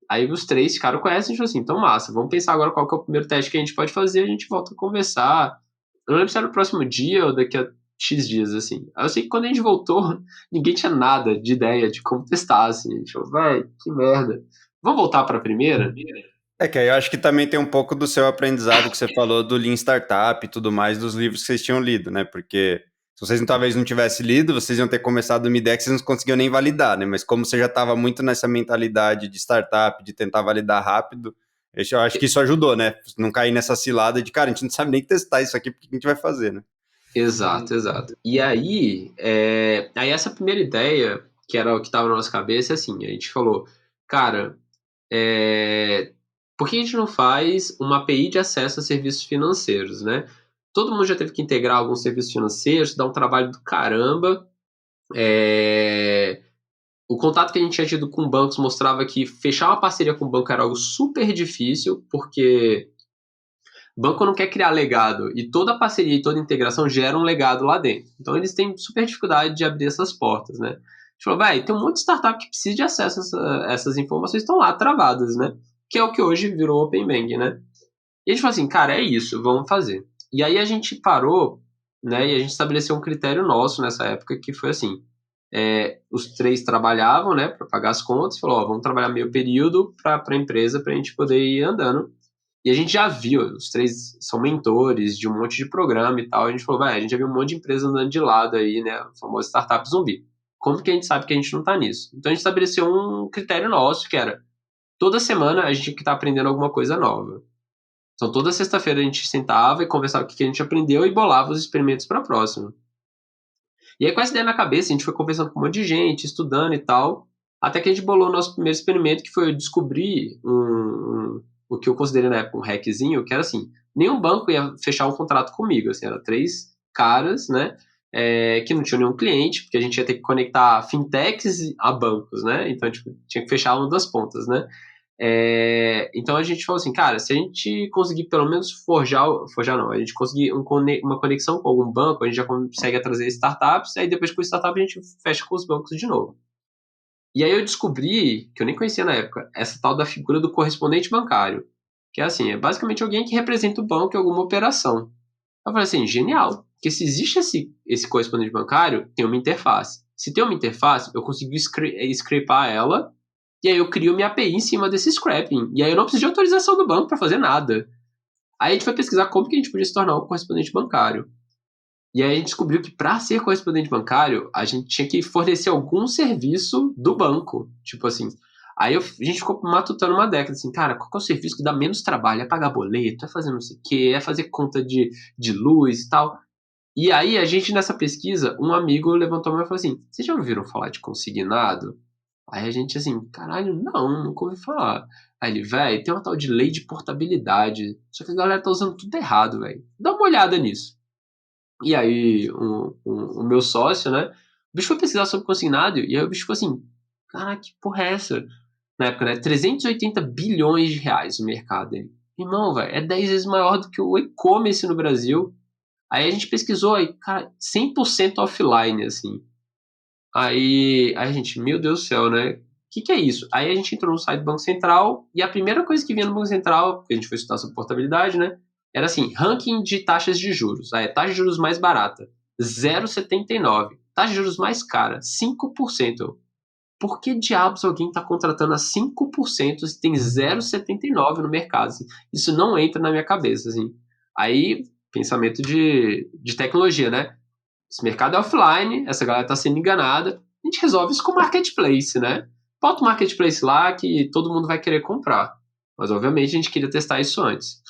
Aí os três ficaram com essa, a gente falou assim, então massa, vamos pensar agora qual que é o primeiro teste que a gente pode fazer, a gente volta a conversar. Eu não lembro se era no próximo dia ou daqui a X dias, assim. Aí eu sei que quando a gente voltou, ninguém tinha nada de ideia de como testar, assim. A gente falou, véi, que merda. Vamos voltar pra primeira? É que aí eu acho que também tem um pouco do seu aprendizado que você falou do Lean Startup e tudo mais, dos livros que vocês tinham lido, né? Porque se vocês talvez não tivessem lido, vocês iam ter começado uma ideia que vocês não conseguiam nem validar, né? Mas como você já estava muito nessa mentalidade de startup, de tentar validar rápido, eu acho que isso ajudou, né? Não cair nessa cilada de, cara, a gente não sabe nem testar isso aqui, porque a gente vai fazer, né? Exato, exato. E aí essa primeira ideia, que era o que estava na nossa cabeça, é assim, a gente falou, cara, por que a gente não faz uma API de acesso a serviços financeiros, né? Todo mundo já teve que integrar alguns serviços financeiros, dá um trabalho do caramba. O contato que a gente tinha tido com bancos mostrava que fechar uma parceria com o banco era algo super difícil, porque banco não quer criar legado e toda parceria e toda integração gera um legado lá dentro. Então eles têm super dificuldade de abrir essas portas, né? A gente falou, vai, tem um monte de startup que precisa de acesso a essas informações, estão lá travadas, né? Que é o que hoje virou Open Bank, né? E a gente falou assim, cara, é isso, vamos fazer. E aí a gente parou, né? E a gente estabeleceu um critério nosso nessa época que foi assim: os três trabalhavam, né, para pagar as contas, falou, vamos trabalhar meio período para a empresa para a gente poder ir andando. E a gente já viu, os três são mentores de um monte de programa e tal. A gente falou, vai, a gente já viu um monte de empresa andando de lado aí, né? O famoso startup zumbi. Como que a gente sabe que a gente não tá nisso? Então a gente estabeleceu um critério nosso, que era toda semana a gente tinha que estar aprendendo alguma coisa nova. Então toda sexta-feira a gente sentava e conversava o que a gente aprendeu e bolava os experimentos para a próxima. E aí com essa ideia na cabeça, a gente foi conversando com um monte de gente, estudando e tal, até que a gente bolou o nosso primeiro experimento, que foi eu descobrir o que eu considerei na época um hackzinho, que era assim, nenhum banco ia fechar um contrato comigo, assim, era três caras, né, que não tinham nenhum cliente, porque a gente ia ter que conectar fintechs a bancos, né, então tipo, tinha que fechar uma das pontas, né. Então a gente falou assim, cara, se a gente conseguir pelo menos forjar não, a gente conseguir uma conexão com algum banco, a gente já consegue trazer startups, aí depois com o startup a gente fecha com os bancos de novo. E aí eu descobri, que eu nem conhecia na época, essa tal da figura do correspondente bancário, que é assim, é basicamente alguém que representa o banco em alguma operação. Eu falei assim, genial, porque se existe esse correspondente bancário, tem uma interface. Se tem uma interface, eu consigo scrapar ela, e aí eu crio minha API em cima desse scrapping. E aí eu não preciso de autorização do banco para fazer nada. Aí a gente foi pesquisar como que a gente podia se tornar um correspondente bancário. E aí a gente descobriu que para ser correspondente bancário, a gente tinha que fornecer algum serviço do banco. Tipo assim. A gente ficou matutando uma década, assim, cara, qual que é o serviço que dá menos trabalho? É pagar boleto, é fazer não sei o quê, é fazer conta de luz e tal. E aí a gente, nessa pesquisa, um amigo levantou a mão e falou assim, vocês já ouviram falar de consignado? Aí a gente assim, caralho, não, nunca ouvi falar. Aí ele, velho, tem uma tal de lei de portabilidade. Só que a galera tá usando tudo errado, velho. Dá uma olhada nisso. E aí, o meu sócio, né? O bicho foi pesquisar sobre consignado e aí o bicho ficou assim: caraca, que porra é essa? Na época, né? 380 bilhões de reais o mercado dele. Irmão, velho, é 10 vezes maior do que o e-commerce no Brasil. Aí a gente pesquisou aí, cara, 100% offline, assim. Aí a gente, meu Deus do céu, né? O que é isso? Aí a gente entrou no site do Banco Central e a primeira coisa que vinha no Banco Central, porque a gente foi estudar sobre portabilidade, né? Era assim, ranking de taxas de juros. Aí, taxa de juros mais barata, 0,79. Taxa de juros mais cara, 5%. Por que diabos alguém está contratando a 5% se tem 0,79 no mercado? Assim? Isso não entra na minha cabeça, assim. Aí, pensamento de tecnologia, né? Esse mercado é offline, essa galera está sendo enganada, a gente resolve isso com o marketplace, né? Bota o marketplace lá que todo mundo vai querer comprar. Mas, obviamente, a gente queria testar isso antes.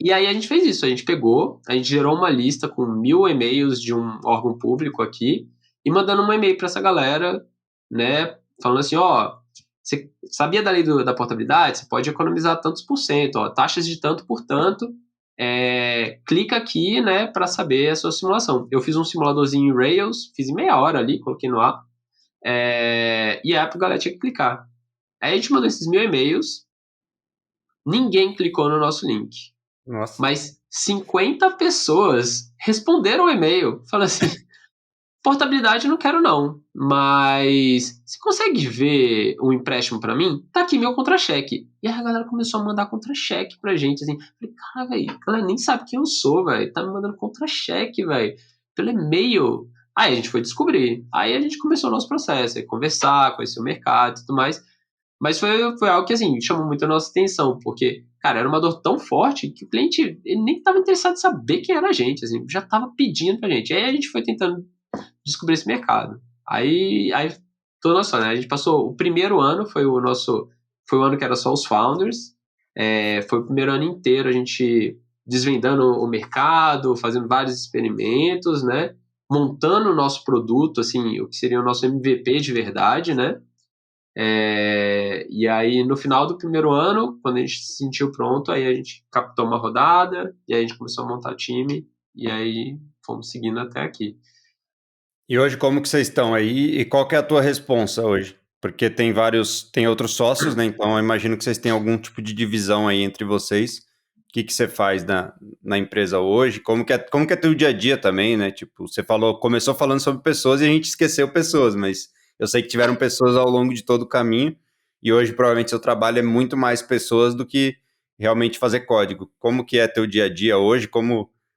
E aí a gente fez isso, a gente pegou, a gente gerou uma lista com 1.000 e-mails de um órgão público aqui e mandando um e-mail para essa galera, né, falando assim, ó, você sabia da lei da portabilidade? Você pode economizar tantos por cento, ó, taxas de tanto por tanto, clica aqui, né, para saber a sua simulação. Eu fiz um simuladorzinho em Rails, fiz em meia hora ali, coloquei no ar, e a galera tinha que clicar. Aí a gente mandou esses 1.000 e-mails, ninguém clicou no nosso link. Nossa. Mas 50 pessoas responderam o e-mail, falando assim, portabilidade eu não quero não, mas você consegue ver um empréstimo pra mim? Tá aqui meu contra-cheque. E aí a galera começou a mandar contra-cheque pra gente, assim. Falei, cara, velho, a galera nem sabe quem eu sou, velho. Tá me mandando contra-cheque, velho, pelo e-mail. Aí a gente foi descobrir. Aí a gente começou o nosso processo, aí conversar, conhecer o mercado e tudo mais. Mas foi algo que, assim, chamou muito a nossa atenção, porque, cara, era uma dor tão forte que o cliente ele nem estava interessado em saber quem era a gente, assim, já estava pedindo pra gente. Aí a gente foi tentando descobrir esse mercado. Aí toda nossa, né? A gente passou o primeiro ano, foi o ano que era só os founders, foi o primeiro ano inteiro a gente desvendando o mercado, fazendo vários experimentos, né? Montando o nosso produto, assim, o que seria o nosso MVP de verdade, né? E aí, no final do primeiro ano, quando a gente se sentiu pronto, aí a gente captou uma rodada, e aí a gente começou a montar time, e aí fomos seguindo até aqui. E hoje como que vocês estão aí e qual que é a tua responsa hoje? Porque tem outros sócios, né? Então eu imagino que vocês têm algum tipo de divisão aí entre vocês. O que que você faz na empresa hoje? Como que é teu dia a dia também, né? Tipo, você começou falando sobre pessoas e a gente esqueceu pessoas, mas eu sei que tiveram pessoas ao longo de todo o caminho e hoje provavelmente seu trabalho é muito mais pessoas do que realmente fazer código. Como que é teu dia a dia hoje?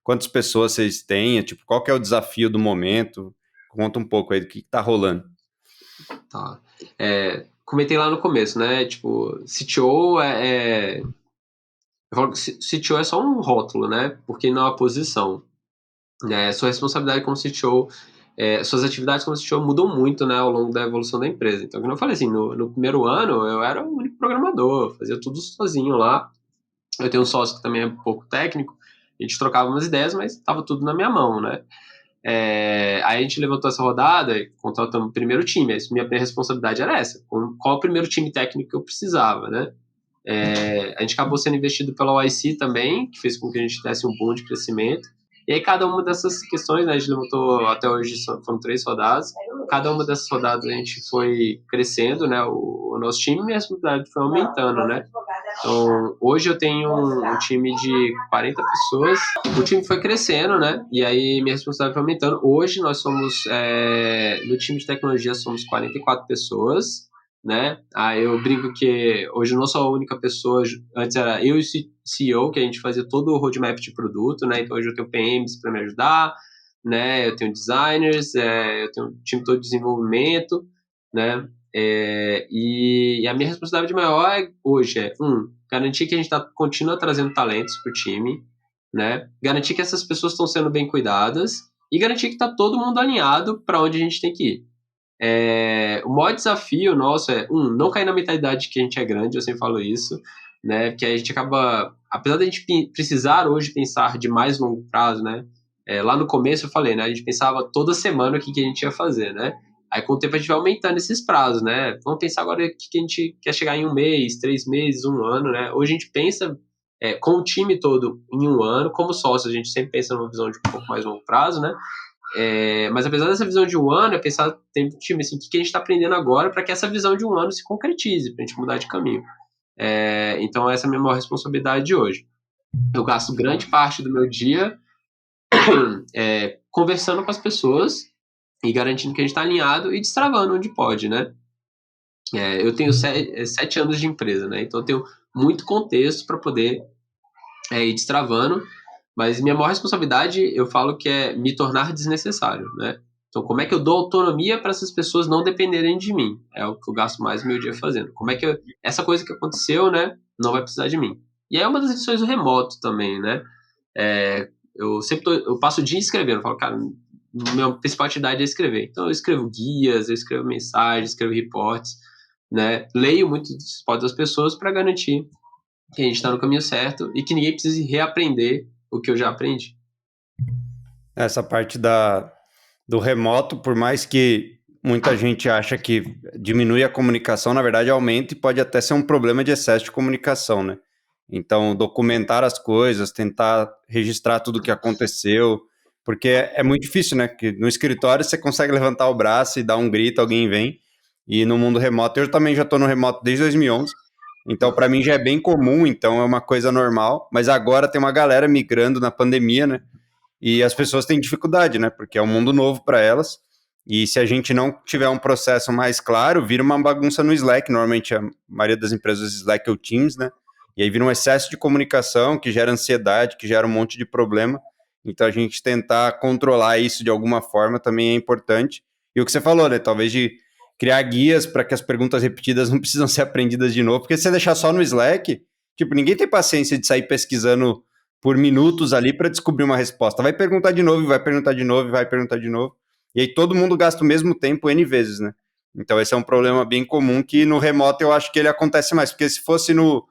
Quantas pessoas vocês têm? Tipo, qual que é o desafio do momento? Conta um pouco aí do que tá rolando. Tá. Comentei lá no começo, né? Tipo, CTO eu falo que CTO é só um rótulo, né? Porque não é uma posição. Sua responsabilidade como CTO, suas atividades como CTO mudam muito, né, ao longo da evolução da empresa. Então, como eu falei assim, no primeiro ano eu era o único programador, fazia tudo sozinho lá. Eu tenho um sócio que também é um pouco técnico, a gente trocava umas ideias, mas estava tudo na minha mão, né? Aí a gente levantou essa rodada e contratamos o primeiro time. Minha responsabilidade era essa: qual o primeiro time técnico que eu precisava, né? A gente acabou sendo investido pela YC também, que fez com que a gente desse um boom de crescimento. E aí cada uma dessas questões, né, a gente levantou até hoje, foram 3 rodadas. Cada uma dessas rodadas a gente foi crescendo, né, o nosso time, e a responsabilidade foi aumentando, né. Então, hoje eu tenho um time de 40 pessoas. O time foi crescendo, né? E aí minha responsabilidade foi aumentando. Hoje nós somos, no time de tecnologia, somos 44 pessoas, né? Aí eu brinco que hoje eu não sou a única pessoa. Antes era eu e o CEO, que a gente fazia todo o roadmap de produto, né? Então hoje eu tenho PMs para me ajudar, né? Eu tenho designers, eu tenho um time todo de desenvolvimento, né? E a minha responsabilidade maior hoje garantir que a gente continua trazendo talentos para o time, né? Garantir que essas pessoas estão sendo bem cuidadas e garantir que está todo mundo alinhado para onde a gente tem que ir. O maior desafio nosso não cair na mentalidade que a gente é grande, eu sempre falo isso, né? Porque a gente acaba, apesar da gente precisar hoje pensar de mais longo prazo, né? Lá no começo eu falei, né? A gente pensava toda semana o que a gente ia fazer, né? Aí com o tempo a gente vai aumentando esses prazos, né? Vamos pensar agora o que a gente quer chegar em 1 mês, 3 meses, 1 ano, né? Hoje a gente pensa com o time todo em 1 ano, como sócio a gente sempre pensa numa visão de um pouco mais longo prazo, né? Mas apesar dessa visão de 1 ano, é pensar tem um time assim, o que a gente está aprendendo agora para que essa visão de 1 ano se concretize, para a gente mudar de caminho. Então essa é a minha maior responsabilidade de hoje. Eu gasto grande parte do meu dia conversando com as pessoas e garantindo que a gente está alinhado e destravando onde pode, né? Eu tenho 7 anos de empresa, né? Então eu tenho muito contexto para poder ir destravando, mas minha maior responsabilidade, eu falo que é me tornar desnecessário, né? Então, como é que eu dou autonomia para essas pessoas não dependerem de mim? É o que eu gasto mais meu dia fazendo. Como é que essa coisa que aconteceu, né, não vai precisar de mim? E é uma das lições do remoto também, né? Eu passo o dia escrevendo, eu falo, cara, minha principal atividade é escrever. Então eu escrevo guias, eu escrevo mensagens, escrevo reportes, né? Leio muito dos reportes das pessoas para garantir que a gente está no caminho certo e que ninguém precise reaprender o que eu já aprendi. Essa parte do remoto, por mais que muita gente acha que diminui a comunicação, na verdade aumenta e pode até ser um problema de excesso de comunicação, né? Então, documentar as coisas, tentar registrar tudo o que aconteceu, porque é muito difícil, né? Que no escritório você consegue levantar o braço e dar um grito, alguém vem, e no mundo remoto, eu também já estou no remoto desde 2011, então para mim já é bem comum, então é uma coisa normal, mas agora tem uma galera migrando na pandemia, né? E as pessoas têm dificuldade, né? Porque é um mundo novo para elas. E se a gente não tiver um processo mais claro, vira uma bagunça no Slack. Normalmente a maioria das empresas Slack ou Teams, né? E aí vira um excesso de comunicação que gera ansiedade, que gera um monte de problema. Então a gente tentar controlar isso de alguma forma também é importante. E o que você falou, né? Talvez de criar guias para que as perguntas repetidas não precisam ser aprendidas de novo. Porque se você deixar só no Slack, tipo, ninguém tem paciência de sair pesquisando por minutos ali para descobrir uma resposta. Vai perguntar de novo, vai perguntar de novo, vai perguntar de novo. E aí todo mundo gasta o mesmo tempo N vezes, né? Então esse é um problema bem comum que no remoto eu acho que ele acontece mais, porque se fosse no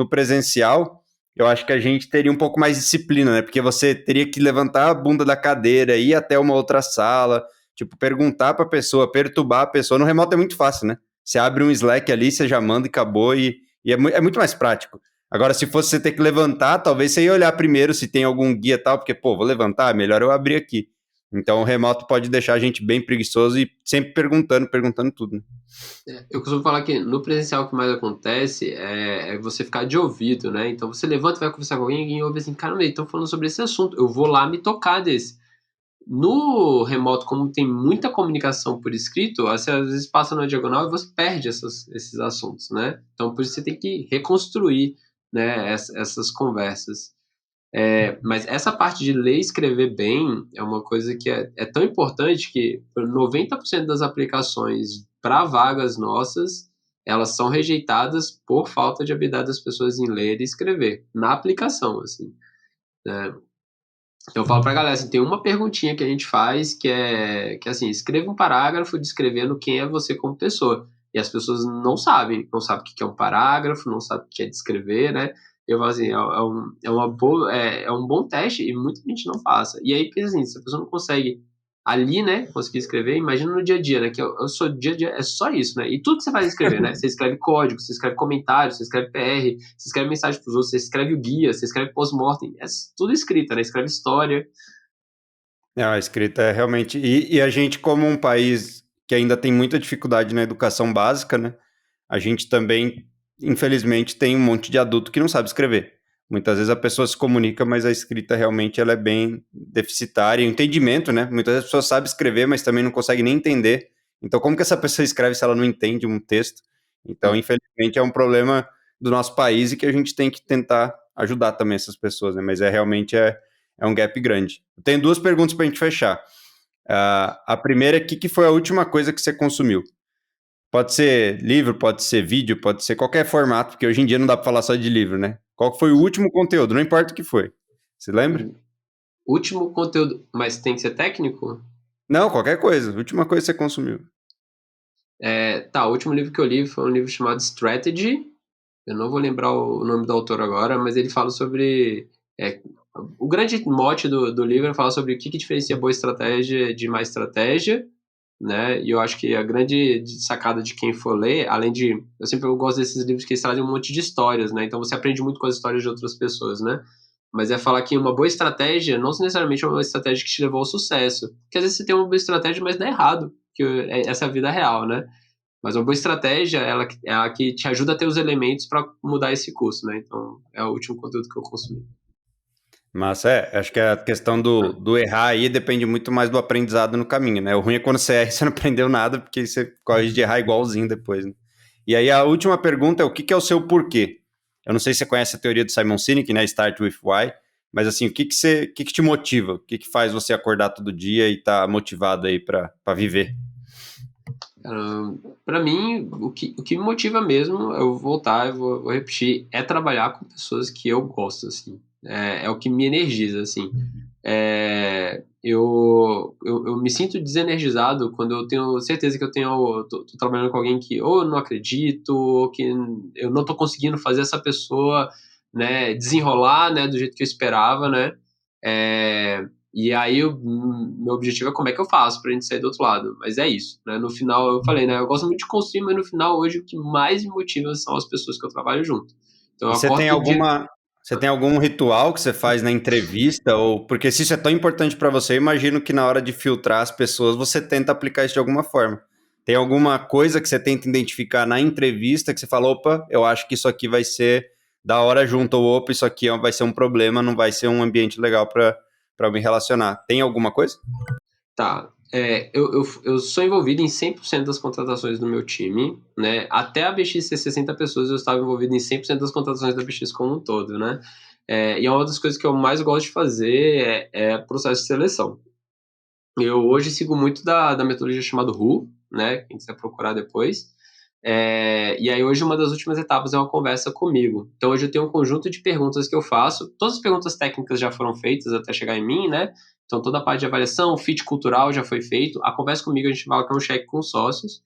presencial, eu acho que a gente teria um pouco mais de disciplina, né? Porque você teria que levantar a bunda da cadeira, ir até uma outra sala, tipo, perguntar para a pessoa, perturbar a pessoa. No remoto é muito fácil, né? Você abre um Slack ali, você já manda e acabou, e é muito mais prático. Agora, se fosse você ter que levantar, talvez você ia olhar primeiro se tem algum guia e tal, porque, pô, vou levantar, melhor eu abrir aqui. Então, o remoto pode deixar a gente bem preguiçoso e sempre perguntando tudo, né? Eu costumo falar que no presencial o que mais acontece é você ficar de ouvido, né? Então você levanta e vai conversar com alguém e ouve assim, caramba, estão falando sobre esse assunto, eu vou lá me tocar desse. No remoto, como tem muita comunicação por escrito, você às vezes passa na diagonal e você perde esses assuntos, né? Então por isso você tem que reconstruir, né, essas conversas. Mas essa parte de ler e escrever bem é uma coisa que é tão importante que 90% das aplicações para vagas nossas, elas são rejeitadas por falta de habilidade das pessoas em ler e escrever, na aplicação, assim, né? Eu falo pra galera, assim, tem uma perguntinha que a gente faz que é assim, escreva um parágrafo descrevendo quem é você como pessoa. E as pessoas não sabem o que é um parágrafo, não sabem o que é descrever, né? Eu falo assim, é um bom teste e muita gente não passa. E aí, pensa assim, se a pessoa não consegue ali, né, conseguir escrever, imagina no dia a dia, né, que eu sou dia a dia, é só isso, né? E tudo que você faz é escrever, né? Você escreve código, você escreve comentário, você escreve PR, você escreve mensagem pros outros, você escreve o guia, você escreve post-mortem, é tudo escrita, né? Escreve história. A escrita é realmente. E a gente, como um país que ainda tem muita dificuldade na educação básica, né? A gente também, infelizmente, tem um monte de adulto que não sabe escrever. Muitas vezes a pessoa se comunica, mas a escrita realmente ela é bem deficitária. E o entendimento, né? Muitas vezes a pessoa sabe escrever, mas também não consegue nem entender. Então, como que essa pessoa escreve se ela não entende um texto? Então, infelizmente, é um problema do nosso país e que a gente tem que tentar ajudar também essas pessoas, né? Mas é um gap grande. Eu tenho duas perguntas para a gente fechar. A primeira é: o que foi a última coisa que você consumiu? Pode ser livro, pode ser vídeo, pode ser qualquer formato, porque hoje em dia não dá para falar só de livro, né? Qual foi o último conteúdo? Não importa o que foi. Você lembra? Último conteúdo, mas tem que ser técnico? Não, qualquer coisa. Última coisa que você consumiu. Tá, o último livro que eu li foi um livro chamado Strategy. Eu não vou lembrar o nome do autor agora, mas ele fala sobre. O grande mote do livro é falar sobre o que diferencia boa estratégia de má estratégia, né? E eu acho que a grande sacada de quem for ler, além de. Eu sempre gosto desses livros que eles trazem um monte de histórias, né? Então você aprende muito com as histórias de outras pessoas, né? Mas é falar que uma boa estratégia não necessariamente é uma estratégia que te levou ao sucesso. Porque às vezes você tem uma boa estratégia, mas dá errado. Que essa é a vida real, né? Mas uma boa estratégia é a que te ajuda a ter os elementos para mudar esse curso, né? Então, é o último conteúdo que eu consumi. Mas acho que a questão do errar aí depende muito mais do aprendizado no caminho, né? O ruim é quando você erra e você não aprendeu nada, porque você corre de errar igualzinho depois, né? E aí a última pergunta é: o que é o seu porquê? Eu não sei se você conhece a teoria do Simon Sinek, né? Start with why. Mas assim, o que te motiva? O que faz você acordar todo dia e estar motivado aí para viver? Para mim, o que me motiva mesmo, eu vou voltar, vou repetir, é trabalhar com pessoas que eu gosto, assim. É o que me energiza, assim. Eu me sinto desenergizado quando eu tenho certeza que tô trabalhando com alguém que ou eu não acredito, ou que eu não tô conseguindo fazer essa pessoa, né, desenrolar, né, do jeito que eu esperava, né? E aí, meu objetivo é como é que eu faço pra gente sair do outro lado. Mas é isso, né? No final, eu falei, né? Eu gosto muito de construir, mas no final, hoje, o que mais me motiva são as pessoas que eu trabalho junto. Então, E eu acordo todo dia. você tem algum ritual que você faz na entrevista? Ou porque se isso é tão importante para você, eu imagino que na hora de filtrar as pessoas, você tenta aplicar isso de alguma forma. Tem alguma coisa que você tenta identificar na entrevista que você fala, opa, eu acho que isso aqui vai ser da hora junto, ou opa, isso aqui vai ser um problema, não vai ser um ambiente legal para me relacionar. Tem alguma coisa? Tá. Eu sou envolvido em 100% das contratações do meu time, né? Até a BX ser 60 pessoas, eu estava envolvido em 100% das contratações da BX como um todo, né? E uma das coisas que eu mais gosto de fazer é processo de seleção. Eu hoje sigo muito da metodologia chamada RU, né? Quem quiser procurar depois. E aí hoje uma das últimas etapas é uma conversa comigo. Então hoje eu tenho um conjunto de perguntas que eu faço. Todas as perguntas técnicas já foram feitas até chegar em mim, né? Então toda a parte de avaliação, fit cultural já foi feito. A conversa comigo a gente vai que é um check com os sócios,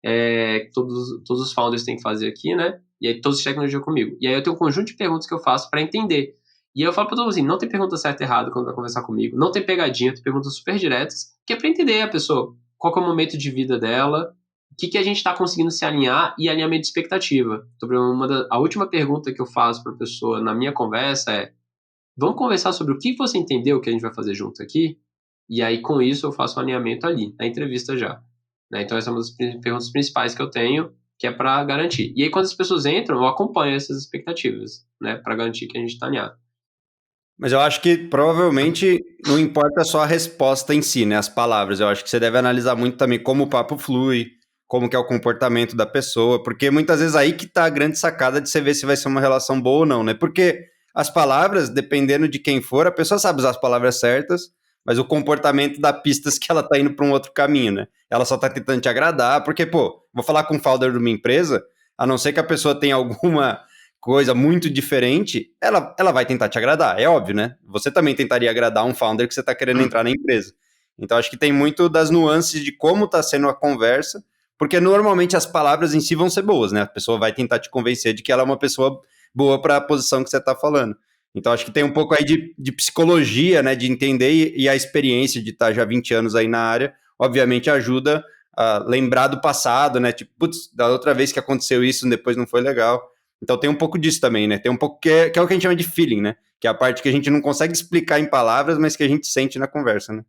que todos os founders têm que fazer aqui, né? E aí todos checam no dia comigo. E aí eu tenho um conjunto de perguntas que eu faço para entender. E aí eu falo para todo mundo assim, não tem pergunta certa e errada quando vai conversar comigo, não tem pegadinha, tem perguntas super diretas, que é para entender a pessoa, qual que é o momento de vida dela, o que a gente está conseguindo se alinhar e alinhamento de expectativa. Então, a última pergunta que eu faço para a pessoa na minha conversa é, vamos conversar sobre o que você entendeu que a gente vai fazer junto aqui? E aí, com isso, eu faço um alinhamento ali, na entrevista já. Né? Então, essa é uma das perguntas principais que eu tenho, que é para garantir. E aí, quando as pessoas entram, eu acompanho essas expectativas, né, para garantir que a gente está alinhado. Mas eu acho que provavelmente não importa só a resposta em si, né? As palavras. Eu acho que você deve analisar muito também como o papo flui, como que é o comportamento da pessoa, porque muitas vezes aí que tá a grande sacada de você ver se vai ser uma relação boa ou não, né? Porque as palavras, dependendo de quem for, a pessoa sabe usar as palavras certas, mas o comportamento dá pistas que ela tá indo para um outro caminho, né? Ela só tá tentando te agradar, porque, pô, vou falar com o founder de uma empresa, a não ser que a pessoa tenha alguma coisa muito diferente, ela vai tentar te agradar, é óbvio, né? Você também tentaria agradar um founder que você está querendo entrar na empresa. Então, acho que tem muito das nuances de como está sendo a conversa, porque normalmente as palavras em si vão ser boas, né? A pessoa vai tentar te convencer de que ela é uma pessoa boa para a posição que você está falando. Então, acho que tem um pouco aí de psicologia, né? De entender e a experiência de estar já 20 anos aí na área, obviamente ajuda a lembrar do passado, né? Tipo, putz, da outra vez que aconteceu isso, depois não foi legal. Então tem um pouco disso também, né? Tem um pouco que é o que a gente chama de feeling, né? Que é a parte que a gente não consegue explicar em palavras, mas que a gente sente na conversa, né?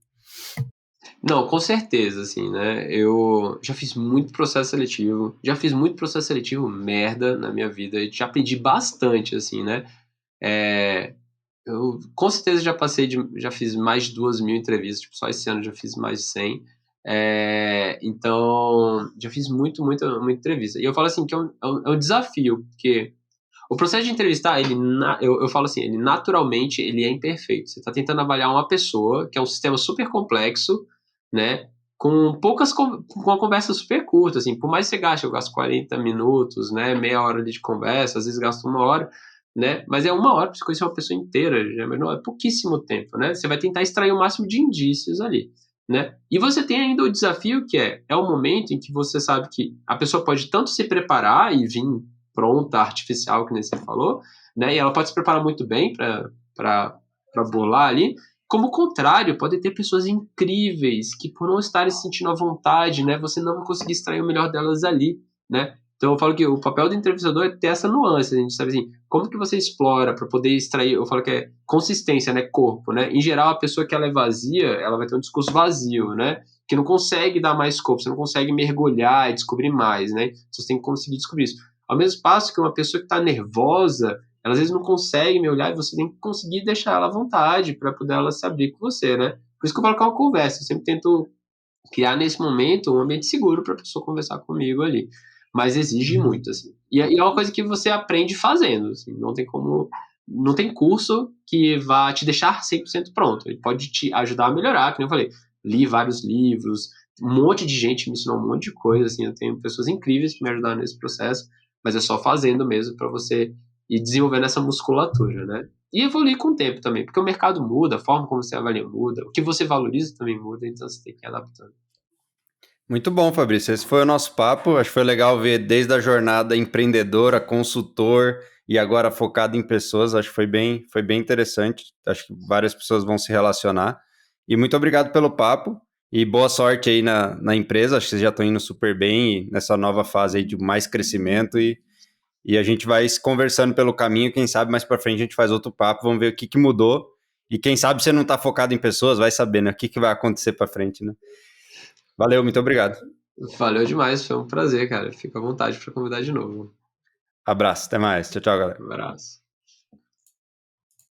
Não, com certeza, assim, né? Eu já fiz muito processo seletivo, já fiz muito processo seletivo merda na minha vida, e já aprendi bastante, assim, né? É, eu com certeza já fiz mais de 2.000 entrevistas, tipo, só esse ano já fiz mais de 100. Então, já fiz muita entrevista. E eu falo assim que é um desafio, porque o processo de entrevistar, eu falo assim, ele naturalmente ele é imperfeito. Você está tentando avaliar uma pessoa, que é um sistema super complexo, né? Com uma conversa super curta, assim, por mais que você gaste, eu gasto 40 minutos, né? Meia hora ali de conversa, às vezes gasto 1 hora, né? Mas é 1 hora para você conhecer uma pessoa inteira, já, mas não é pouquíssimo tempo, né? Você vai tentar extrair o máximo de indícios ali, né? E você tem ainda o desafio que é o momento em que você sabe que a pessoa pode tanto se preparar e vir pronta, artificial, que nem você falou, né? E ela pode se preparar muito bem para bolar ali. Como o contrário, pode ter pessoas incríveis que, por não estarem se sentindo à vontade, né, você não vai conseguir extrair o melhor delas ali, né? Então eu falo que o papel do entrevistador é ter essa nuance, a gente sabe assim, como que você explora para poder extrair, eu falo que é consistência, né, corpo, né? Em geral, a pessoa que ela é vazia, ela vai ter um discurso vazio, né? Que não consegue dar mais corpo, você não consegue mergulhar e descobrir mais, né? Você tem que conseguir descobrir isso. Ao mesmo passo que uma pessoa que está nervosa, ela às vezes não consegue me olhar e você tem que conseguir deixar ela à vontade para poder ela se abrir com você, né? Por isso que eu falo que é uma conversa. Eu sempre tento criar nesse momento um ambiente seguro para a pessoa conversar comigo ali. Mas exige muito, assim. E é uma coisa que você aprende fazendo, assim. Não tem como... Não tem curso que vá te deixar 100% pronto. Ele pode te ajudar a melhorar, como eu falei. Li vários livros, um monte de gente me ensinou um monte de coisa, assim, eu tenho pessoas incríveis que me ajudaram nesse processo, mas é só fazendo mesmo para você ir desenvolvendo essa musculatura, né? E evoluir com o tempo também, porque o mercado muda, a forma como você avalia muda, o que você valoriza também muda, então você tem que ir adaptando. Muito bom, Fabrício. Esse foi o nosso papo. Acho que foi legal ver desde a jornada empreendedora, consultor e agora focado em pessoas. Acho que foi bem interessante. Acho que várias pessoas vão se relacionar. E muito obrigado pelo papo e boa sorte aí na empresa. Acho que vocês já estão indo super bem e nessa nova fase aí de mais crescimento e a gente vai se conversando pelo caminho. Quem sabe mais para frente a gente faz outro papo. Vamos ver o que mudou. E quem sabe você não está focado em pessoas, vai saber, né? O que vai acontecer para frente, né? Valeu, muito obrigado. Valeu demais, foi um prazer, cara. Fica à vontade para convidar de novo. Abraço, até mais. Tchau, tchau, galera. Um abraço.